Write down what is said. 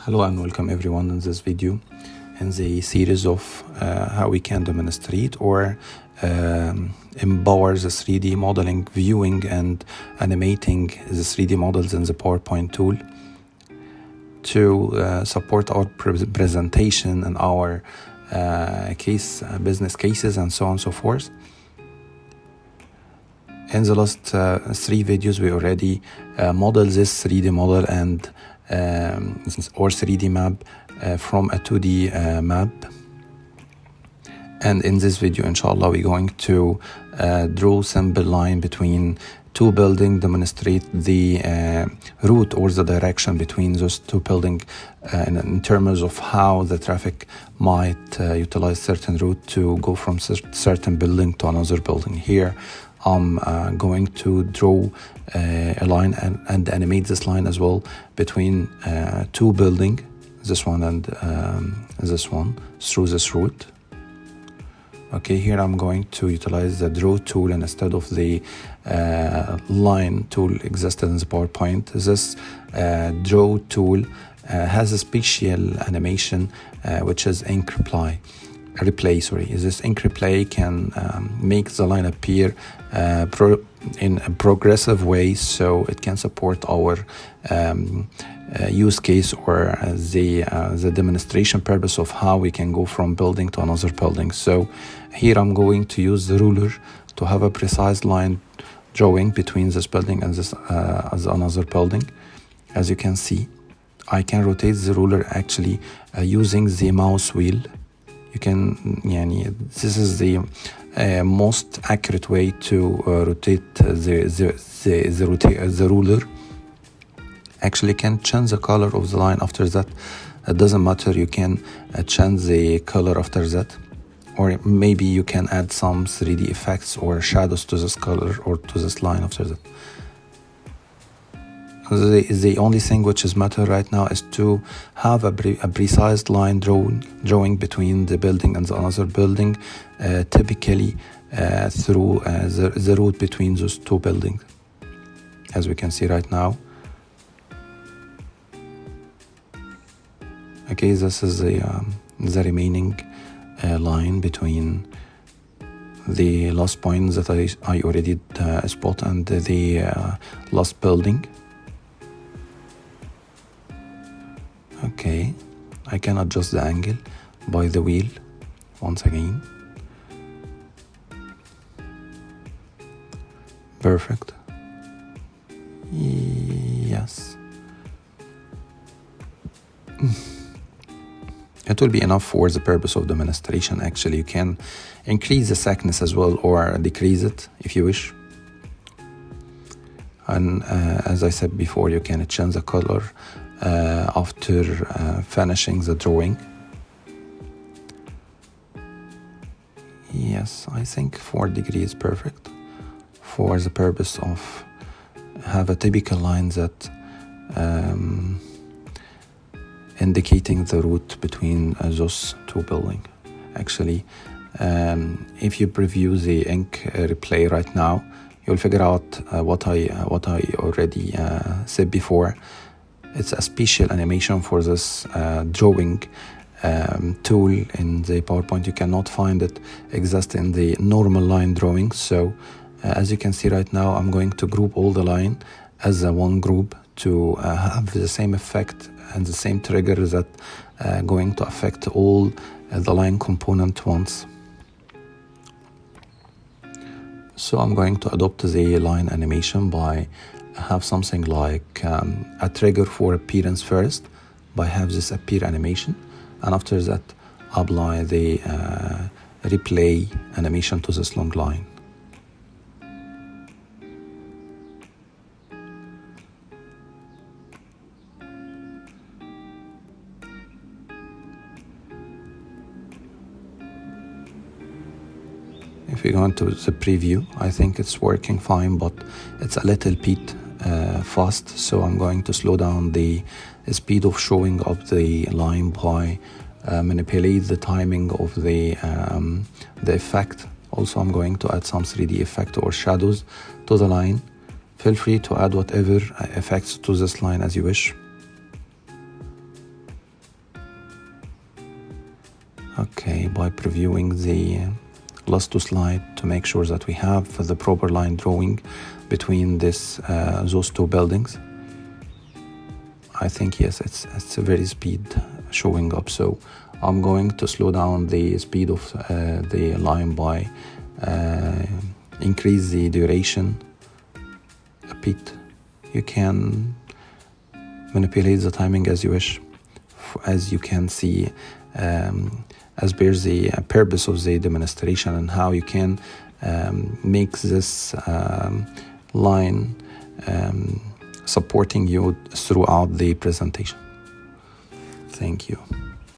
Hello and welcome everyone in this video in the series of how we can demonstrate or empower the 3D modeling, viewing and animating the 3D models in the PowerPoint tool to support our presentation and our business cases and so on and so forth. In the last 3 videos we already modeled this 3D model and or 3D map from a 2D map, and in this video inshallah we're going to draw simple line between two buildings, demonstrate the route or the direction between those two buildings in terms of how the traffic might utilize certain route to go from certain building to another building. Here I'm going to draw a line and animate this line as well between two buildings, this one and this one, through this route. Okay, here I'm going to utilize the draw tool instead of the line tool existed in the PowerPoint. This draw tool has a special animation which is ink replay. This ink replay can make the line appear in a progressive way, so it can support our use case or the demonstration purpose of how we can go from building to another building. So here I'm going to use the ruler to have a precise line drawing between this building and this another building. As you can see, I can rotate the ruler actually using the mouse wheel. You can, this is the most accurate way to rotate the ruler. Actually, can change the color of the line after that. It doesn't matter. You can change the color after that, or maybe you can add some 3D effects or shadows to this color or to this line after that. The only thing which is matter right now is to have a precise line drawing between the building and the another building, typically through the route between those two buildings, as we can see right now. Okay, this is the remaining line between the last point that I already spot and the last building. Okay, I can adjust the angle by the wheel once again. Perfect. Yes. It will be enough for the purpose of demonstration. Actually, you can increase the thickness as well or decrease it if you wish. And as I said before, you can change the color after finishing the drawing. Yes, I think 4 degrees is perfect for the purpose of have a typical line that indicating the route between those two buildings. Actually, if you preview the ink replay right now, you'll figure out what I already said before. It's a special animation for this drawing tool in the PowerPoint. You cannot find it exist in the normal line drawing. So as you can see right now, I'm going to group all the line as a one group to have the same effect and the same trigger that going to affect all the line component once. So I'm going to adopt the line animation by have something like a trigger for appearance first, by have this appear animation, and after that apply the replay animation to this long line. If we go into the preview, I think it's working fine, but it's a little bit fast, so I'm going to slow down the speed of showing up the line by manipulate the timing of the effect. Also, I'm going to add some 3D effect or shadows to the line. Feel free to add whatever effects to this line as you wish. Okay, by previewing the last two slides to make sure that we have the proper line drawing between those two buildings. I think yes, it's a very speed showing up. So I'm going to slow down the speed of the line by increase the duration a bit. You can manipulate the timing as you wish. As you can see, as per the purpose of the demonstration and how you can make this line supporting you throughout the presentation. Thank you.